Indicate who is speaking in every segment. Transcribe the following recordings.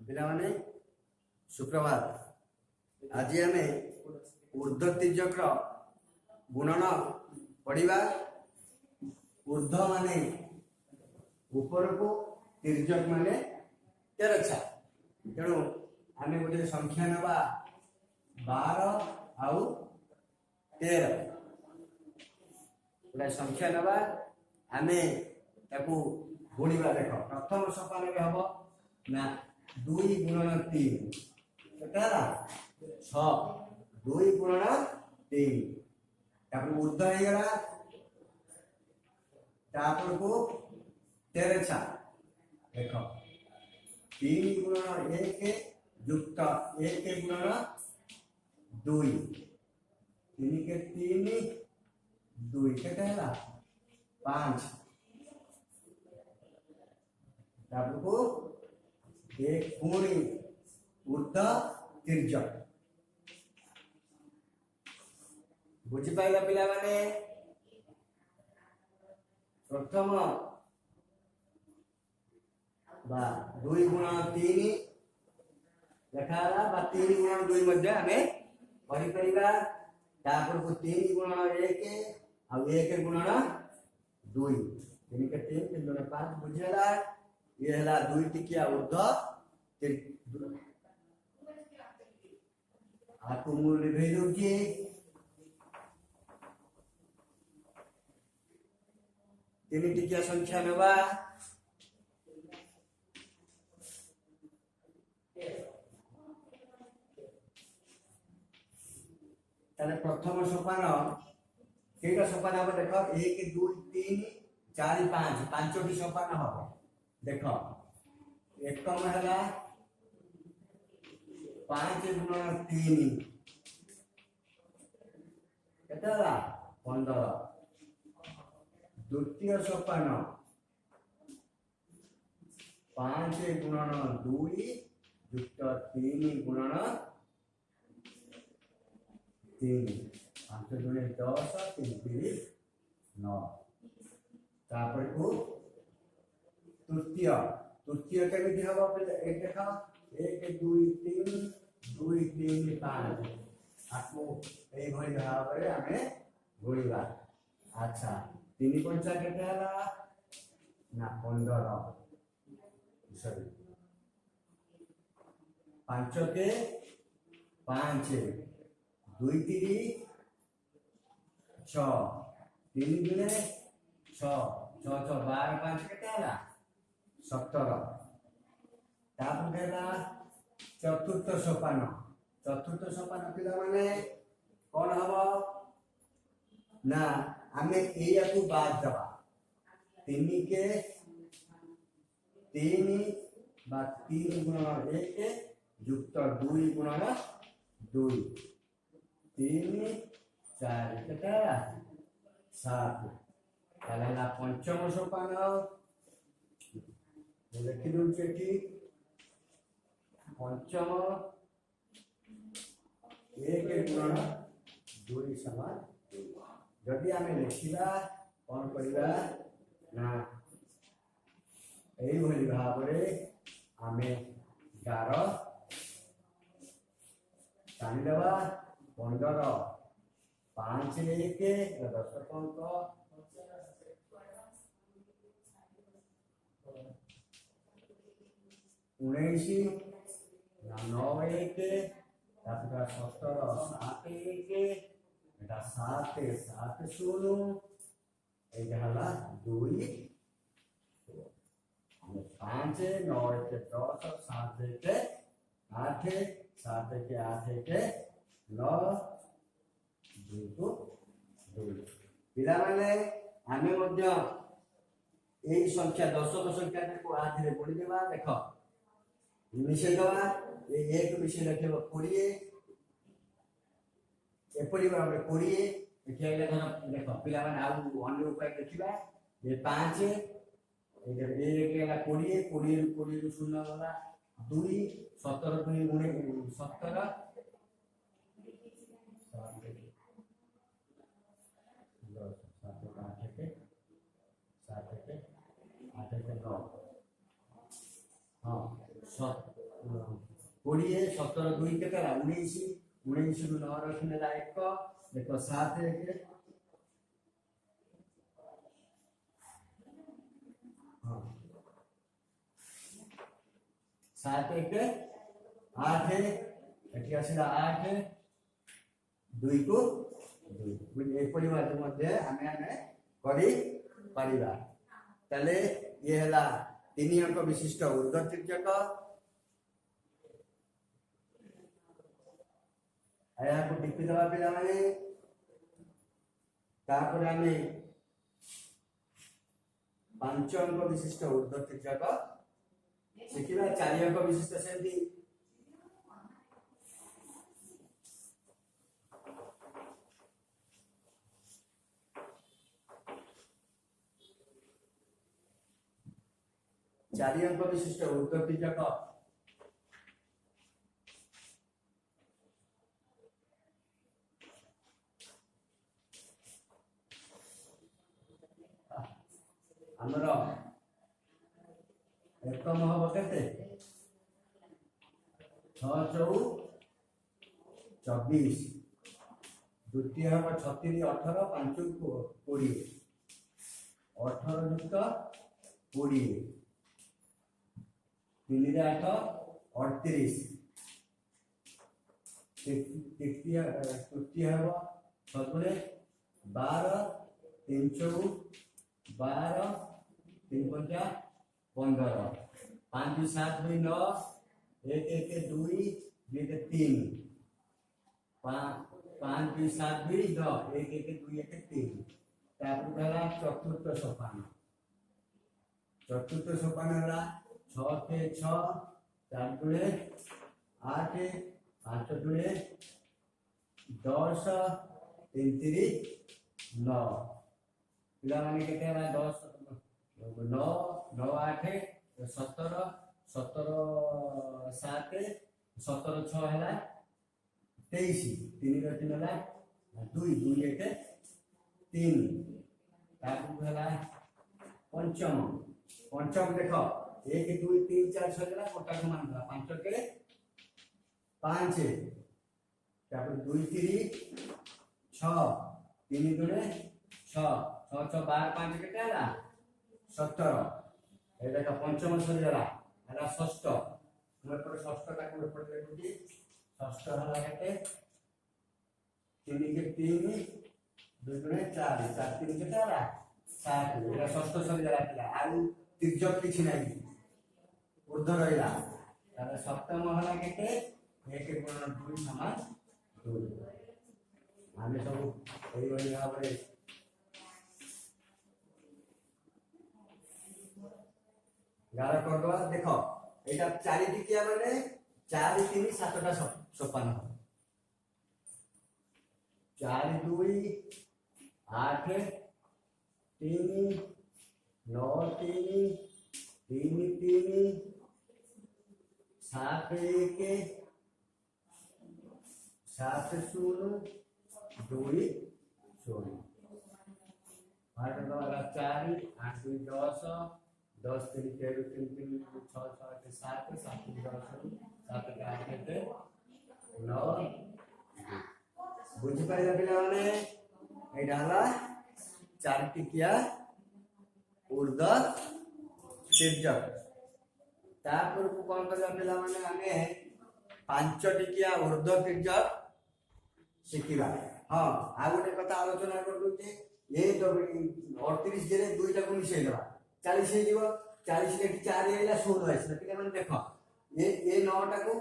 Speaker 1: पिला माने सुप्रभात। आज आम ऊर्ध्व तिर्यक गुणन पढ़ा। ऊर्ध्व माने ऊपर को, तिर्यक माने तेरछा। तेणु आम गोटे संख्या नवा 12 आउ 13 गोटे संख्या नवा आम गुणा। देख प्रथम सोपान हम ना 2 गुणन 3 केटा 6 2 गुणन 3 ऊर्ध्व होगा तापर को तेरछा। देख 3 गुणन 1 युक्त 1 गुणन 2 3 के 3 2 केटा 5 को 1 पुणी ऊर्ध्व तिर्यक। बुझिपाइल पिला माने प्रथम 2 गुणन 3 लेखा 3 गुणन 2 मध्य आम पढ़ी परिबा। तापर को 3 गुणन 1 आ 1 गुणन 2 3 के 3 3 गुणन 5 बुझेला। ये है 2 टिकिया ऊर्ध्व आपको मूल लिखे दूसरी 3 टिकिया संख्या नवा प्रथम सोपान केटा सोपान हम देख 1 2 3 4 5 5टी सोपान हम देख। एकम है 5 गुणन 3 केटा 15। द्वितीय सोपान 5 गुणन 2 युक्त 3 गुणन 3 5 गुणे 10 3 3 9। तापर को तृतीय तृतीय केमिति हम एक देख 1 2 3 2 3 5 आपको यही भाव में आम गुणा। अच्छा 3 पंचा के ना 15 सॉरी 5 के 5 2 3 6 3 गुणे 6 6 6 12 5 के 17। चतुर्थ सोपान पिला माने कौन हम ना आम को बाद दबा 3 के 3 गुणन 1 युक्त 2 गुणन 2 3 4 केटा 7। पंचम सोपान लिखि दूचे पंचम 1 गुणन 2 समान। जदि आम लिखा कौन करवा ना यही भाव आम गार टाणीदे 15 5 1 10 अंक 19 9 1 17 7 1 7 7 0 ये 2 5 9 1 10 7 1 8 7 1 8 1 9 2 को 2 पिला माने आमे मध्य यही संख्या 10 संख्या को आधे गुणी देवा। देख मिशे दवा ये 1 मिशे रखे 20 एपरी भाव 20 देख पिला माने आउ अन्य उपाय देखिबा। ये 5 ये 20 20 शून्य गला 2 17 2 गुणे 17 7 8 9 हाँ कोड़े 17 2 के 19 19 रु 9 रखने 1 देखो 7 1 हाँ 7 1 8 एटी आसिला 8 2 को 2 एपरी मध्य आमे आमे करी परिबा तले ये हला 3 अंक विशिष्ट ऊर्ध्व तिर्यक आया को टिपि दवा पिला माने तापर आमे 5 अंक विशिष्ट ऊर्ध्व तिर्यक शिखिबा 4 अंक विशिष्ट सेंती चारि अंक विशिष्ट ऊर्ध्व तिर्यक हमर एकम हब केते 6 4 24 द्वितीय हब 36 18 5 20 18 युक्त 20 3 रे 8 38 तृतीय हब 7 12 3 4 12 3 5 15 5 7 2 9 1 1 2 1 3 5 2 7 2 9 1 1 2 1 3 तापर गला चतुर्थ सोपान हला 6 के 6 4 दुले 8 5 दुले 10 3 3 9 पिला माने केते हला 10 9 9 8 17 17 7 17 6 हला 23 3 रे 3 हला 2 2 1 3 ताकू हला पंचम देखो 1 2 3 4 6 हला कोटा को मान 5 के 5 तापर 2 3 6 3 दुने 6 6 6 12 5 केते हला 17 ए देखा पंचम सरी गला हला षष्ठ हम पर षष्ठ का को ऊपर देखुची षष्ठ हला केते 3 के 3 2 गुणे 4 4 3 केते हला 7 एला षष्ठ सरी गला पिला आउ तिर्यक किछि नाही ऊर्ध्व रहिला तारे सप्तम हला केते 1 गुण 2 समान 2 आमे सब एई बनी भाबरे गारा करदवा देखो एटा 4 टिकिया माने 4 3 7 टा सोपान 4 2 8 3 9 3 3 3 7 1 7 0 2 0 8 वाला 4 8 2 10 10 3 13 3 3 6 6 7 7 10 7 8 9 बुझी पाइला पिला माने एटा हला 4 टिकिया ऊर्ध्व तिर्यक तापर को कोन करला पिला माने आमे 5 टिकिया ऊर्ध्व तिर्यक शिखिबा हां आ गोटे कथा आलोचना करलु जे ये तो 38 जे दुईटा को मिसेई देबा 40 हे जीव 40 के 4 हेला 16 आइस पिला माने देखो ये 9 टा को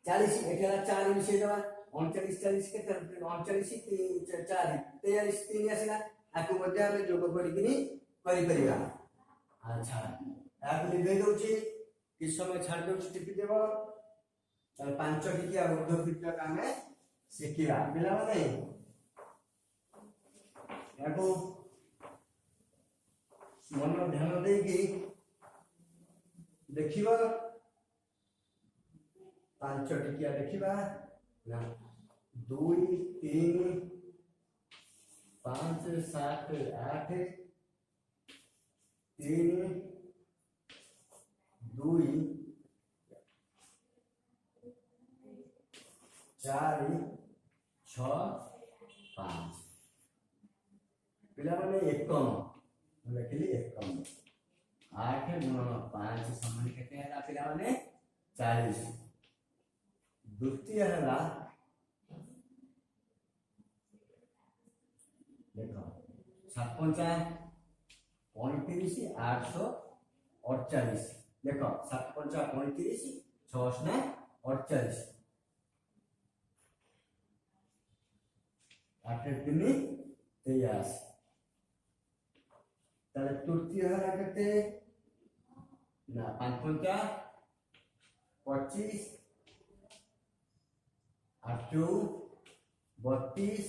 Speaker 1: 40 एठला 4 मिसेई देबा 39 40 के 39 4 43 3 आसिला आकु मध्ये हम जोग करिकिनी करि परिबा अच्छा आकु लिखै दोछि कि समय छाड़ दोछि टिपि देबो तार 5 टिकिया ऊर्ध्व तिर्यक आमे शिखिबा पिला माने याको मन ध्यान दे कि देखिबा 5 टिकिया देखिबा ना 2 3 5 7 8 3 2 4 6 5 पिला माने एकम लिखिली एकम 8 गुणन 5 समान केते हला पिला माने 40 द्वितीय हला देखो 7 35 848 देखो 7 35 35 6 48 8 3 23 তাহলে তৃতীয় হারা কেতে না 5 25 25 8 32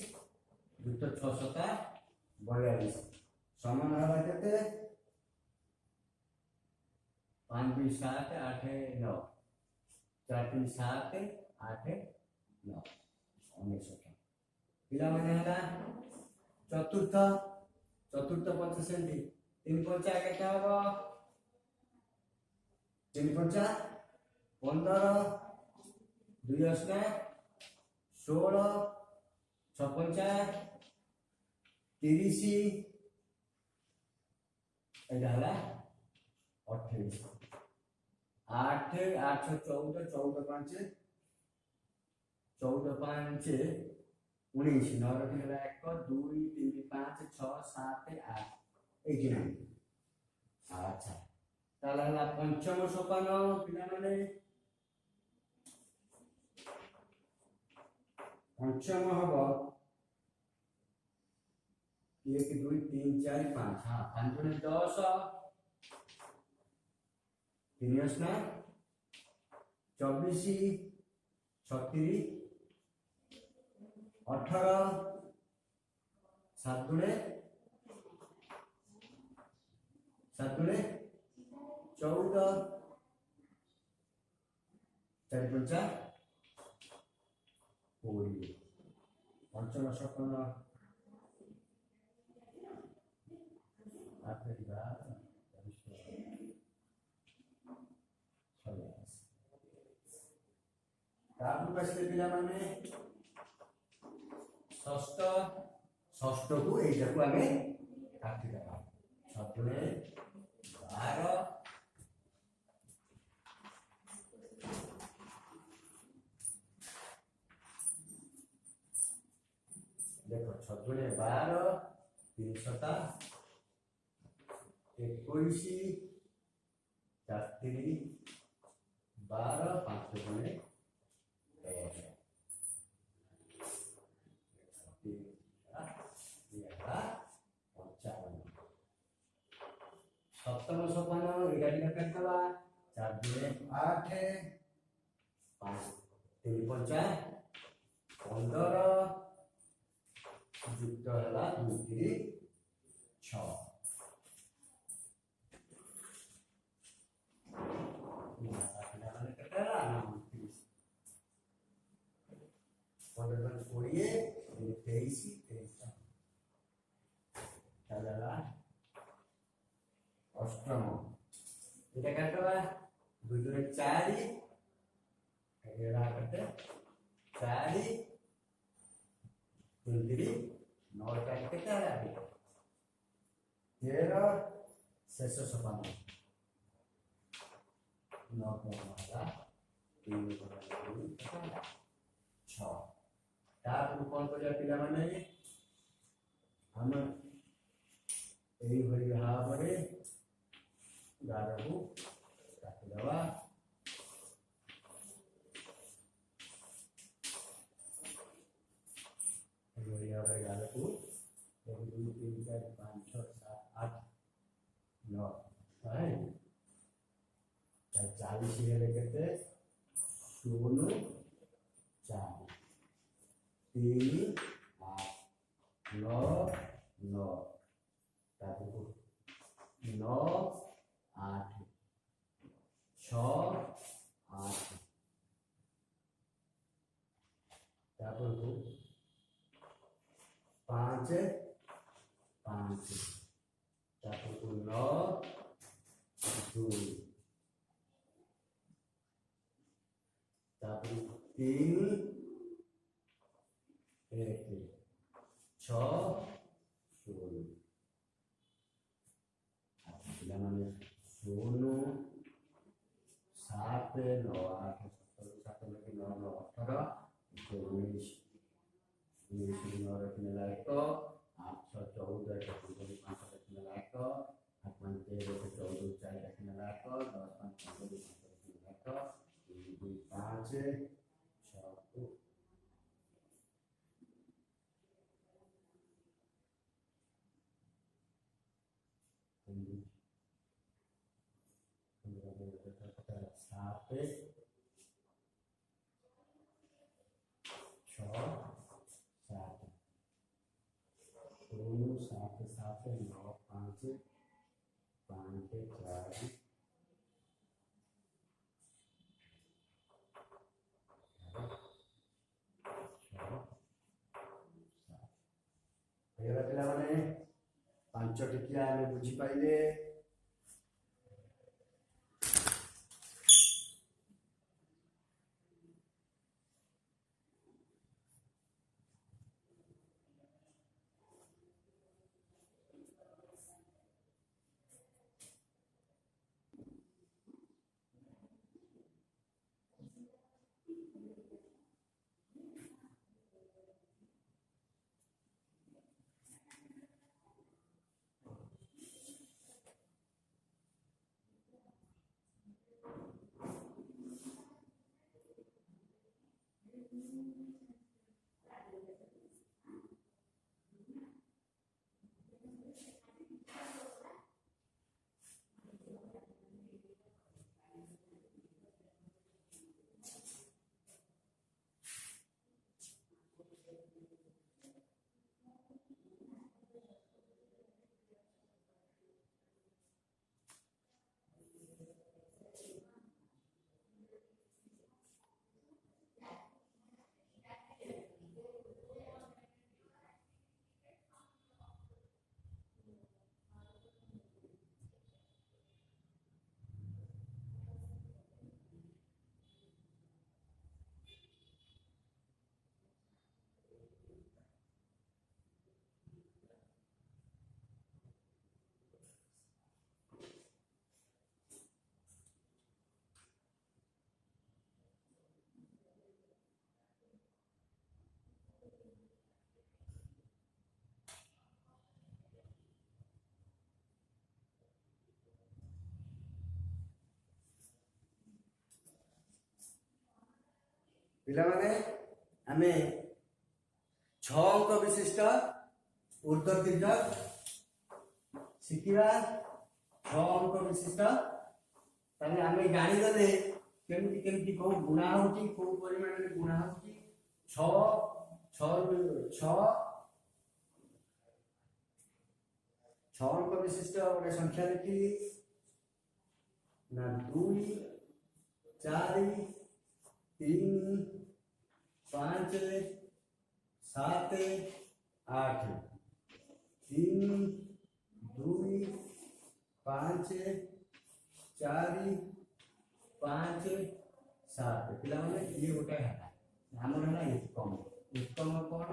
Speaker 1: দুটো 6 42 समान हारा केते 5 2 7 8 9 4 3 7 8 9 19 पिला माने हला चतुर्थ पंच सेंटी 3 पंचा केते हबो 3 पंचा 15 2 8 16 6 पंचा 30 एटा हला 28 8 8 14 14 5 14 5 19 9 रखिला 1 2 3 5 6 7 8 89 अच्छा ताला हला पंचम सोपान पिला माने पंचम हबो 1 2 3 4 5 हां 5 गुणे 10 3 8 24 36 18 7 गुणे 14 4 पंचा 20 पंचम सपन पिला माने षष्ठ को एटा को आमे काटी देबा 7 12 देखो 6 गुणे 12 3 सता 21 4 3 12 5 गुणे 1 सप्तम सोपान एगाड़ी काटवा 4 2 8 5 3 पंचा 15 युक्त हला 2 3 6 माने कतरा ना 15 20 23 चला अष्टम এটা কাটবা 2 2 4 এরা কাটে 4 3 3 9 কাটে কেতে হলা 13 শেষ সোপান 9 হলা 3 6 তারপর কোন করিয়া পিলা মানে আমরা এই ভরি ভাবে गारहु काटी दवा बढ़िया रे गारहु 1 2 3 4 5 6 7 8 9 है 40 ये लेके 0 4 3 8 9 9 ताको 9 8 6 8 तापर को 5 5 तापर को 9 2 तापर 3 ପିଲାମାନେ 0 7 9 8 7 7 9 9 18 19 19 9 रखने 1 8 6 14 5 रखने 1 8 5 13 14 4 रखने 1 10 5 15 5 रखने 1 2 5 6 पिलाने 5 टिकिया बुझी पाइले पिलाने आमे 6 अंक विशिष्ट ऊर्ध्व तिर्यक शिखिबा 6 अंक विशिष्ट ताने आमे जानि गले केमति केमति को गुणा होची को परिमाण में गुणा होची 6 अंक विशिष्ट गोटे संख्या लिखी ना 2 4 3 5 7 8 3 2 5 4 5 7 पिलाने ये गोटे है हमर है उत्तम उत्तम कोन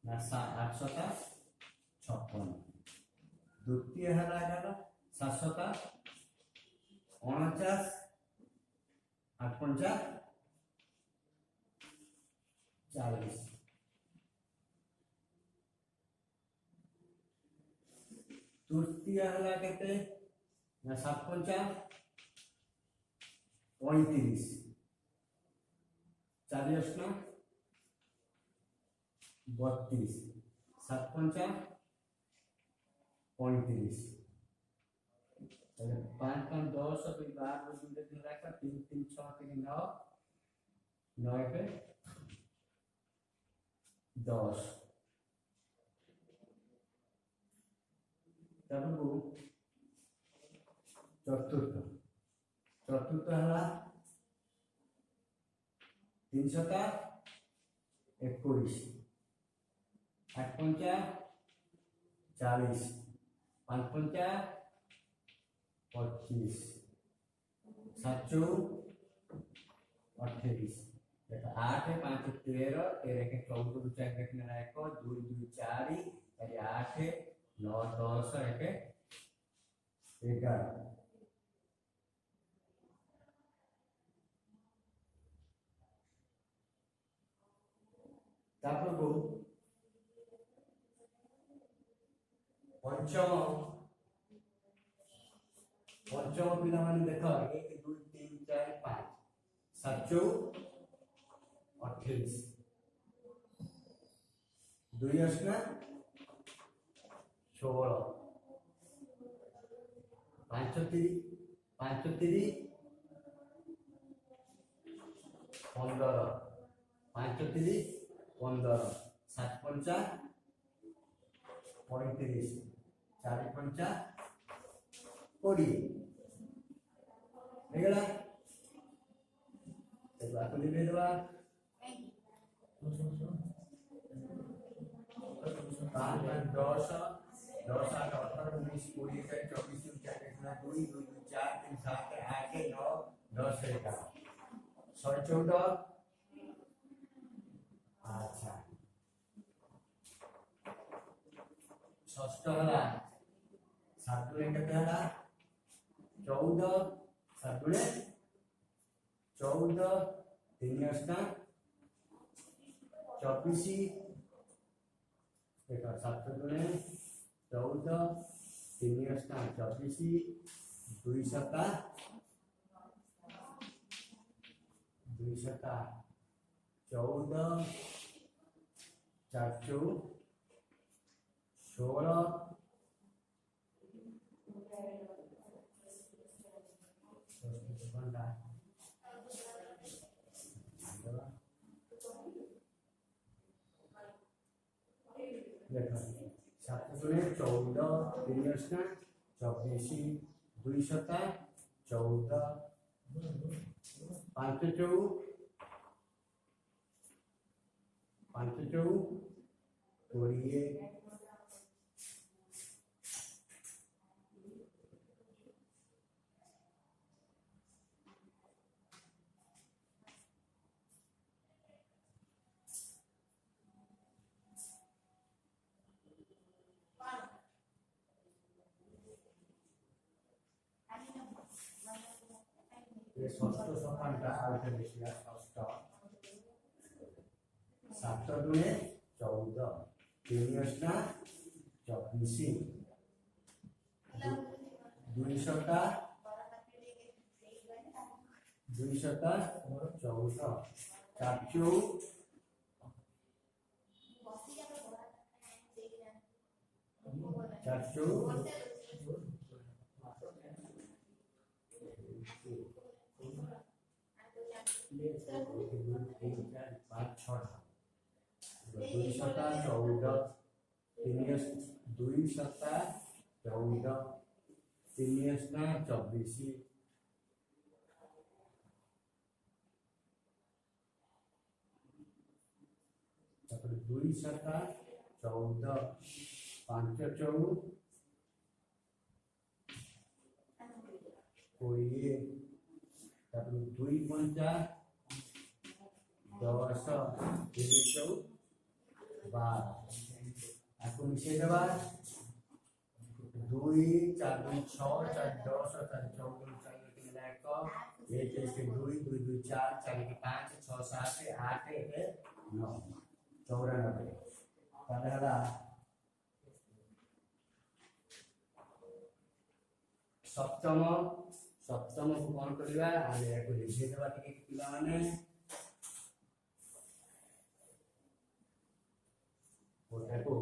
Speaker 1: ना 856 द्वितीय है 749 8 40 तृतीय हला केते ना 57 35 40 32 57 35 5 5 10 2 12 2 3 3 3 6 3 9 9 पे 10 तब चतुर्थ चतुर्थ है 321 8 40 5 25 7 28 8 5 13 13 के 14 4 रखने 1 2 2 4 8 9 10 1 11 तापर को पंचम पंचम पिला माने देख 1 2 3 4 5 7 28 2 असना 16 5 3 5 3 15 5 3 15 7 पंचा 35 4 पंचा 20 हेगला तो बाकी लिख देबा 5 10 10 8 18 19 20 24 24 2 2 4 3 7 8 9 10 11 14 अच्छा षष्ठ हला 7 गुणे केते हला 14 7 गुणे 14 3 असना 24 देखो 7 गुणे 14 3 असना 24 2 सता 14 4 16 देखो 7 गुणे 14 3 असना 24 2 सता 14 5 4 20 ये षष्ठ सोपानटा आउटे देखिया षष्ठ 7 गुणे 14 3 असना 24 2 सता 14 4 2 सता 14 2 सता 14 3 असना 24 तापर 2 सता 14 5 4 20 तापर 2 पंचा 10 3 4 12 आपको मिसे देबा 2 4 2 6 4 10 4 14 4 3 1 1 1 2 2 2 4 4 5 6 7 8 9 94 ताले हला सप्तम सप्तम को कौन करबा आले को लिखे देबा टिके पिला माने ओटाको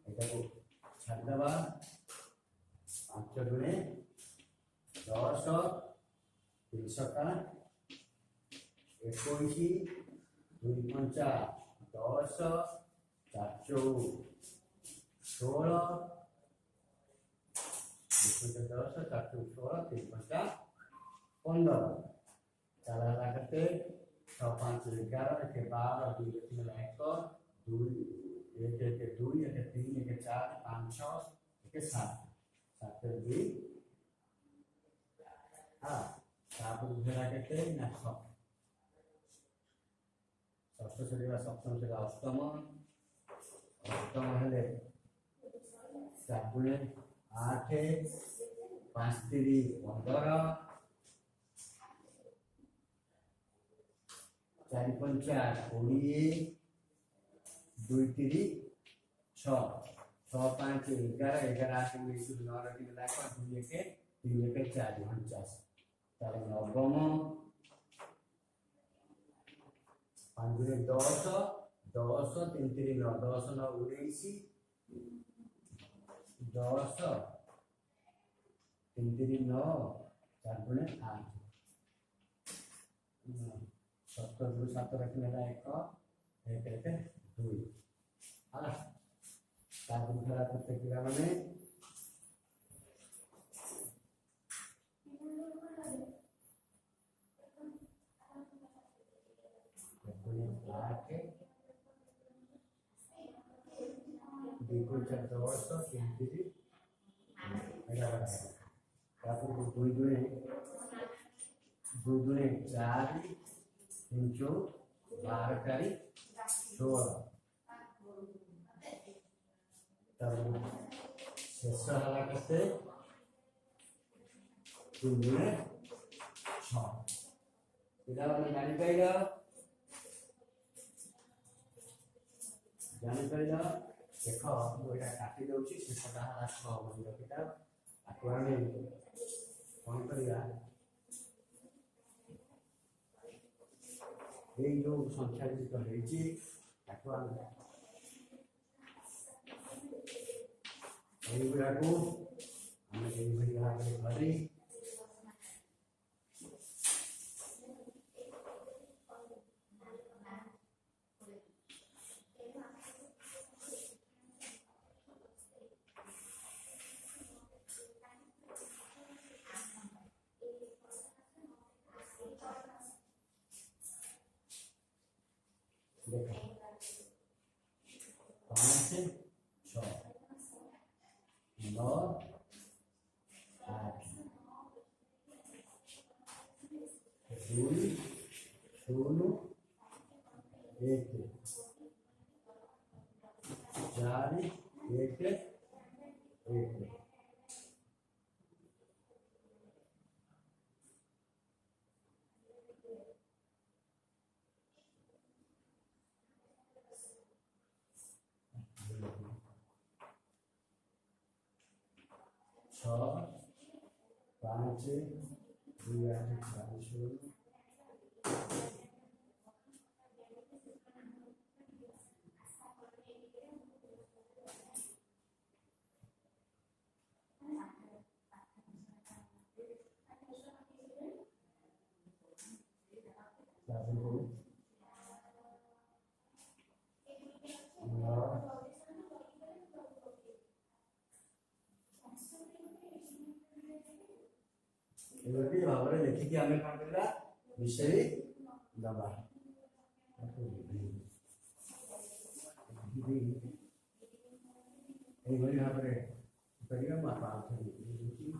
Speaker 1: एटाको छाड़ देबा 5 गुणे 10 3 सता 21 2 पंचा 10 4 16 10 4 16 3 पंचा 15 चला लागते 6 5 11 के 12 2 3 1 2 1 1 2 1 3 1 4 5 6 1 7 7 2 हाँ सात बुझेला केते ना षष्ठ से सप्तम से अष्टम अष्टम हेले 4 गुणे आठ पाँच तीन 15 चार पंचा 20 दुई तीन 6 6 5 11 11 8 19 9 रखी लाख 2 1 3 1 4 49 तार नवम 5 10 10 3 3 9 10 9 19 10 3 3 9 4 गुणे 8 सत्तर दु 7 रखने ला 1 1 2 हाँ ताकि खरा करते किला माने देखो चार 10 3 3 दुई दुई 4 3 12 करी 16 तब शेष हला करते 3 गुणे 6 पिला माने जानि पाइला देखो एटा काटी दउची शेषटा हला 6 बोली रखिता आको आमे कोन करिया ये जो संख्या जी कहिची आको आमे एई गुरा को हमें एई भई आगे करी देखो 5 6 9 8 2 0 1 4 1 1 6 5 2 8 4 0 एवटी भाबरे देखि कि हमें कोन करला विषय दबा ए बड़ी भाबरे करिया मा पास देखि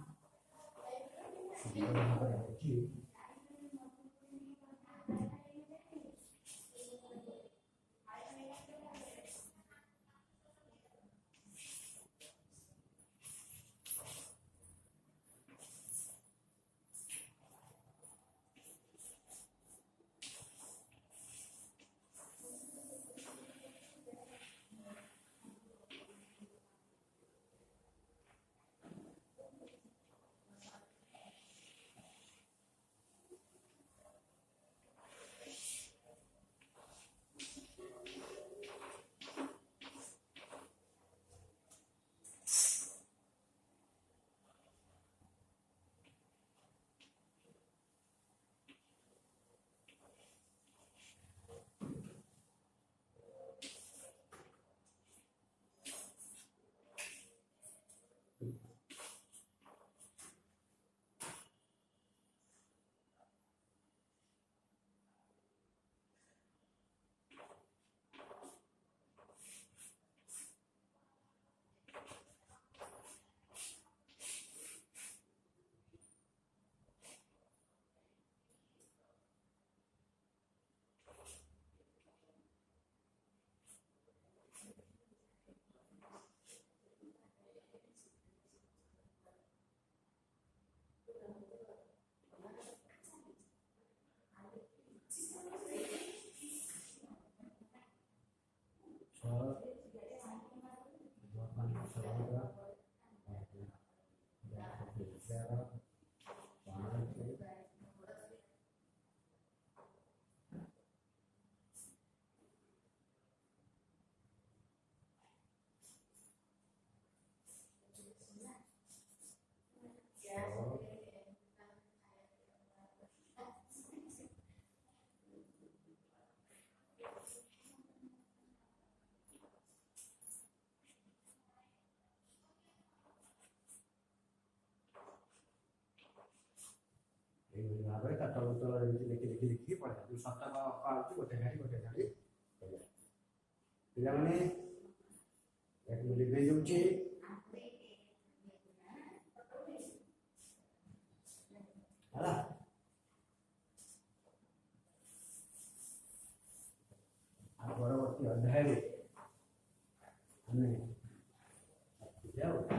Speaker 1: भाବରେ କାଟ ଉତ୍ତର ଏମିତି ଲେଖି ପଢ଼ିବା ଯେଉଁ ସପ୍ତାହ ଅଛି ଗୋଟେ ଧାଡ଼ି ପିଲାମାନେ ଏଠି ଲିଭେଇ ଯାଉଛି ହେଲା ଆଉ ପରବର୍ତ୍ତୀ ଅଧ୍ୟାୟରେ ଆମେ ଯାଉ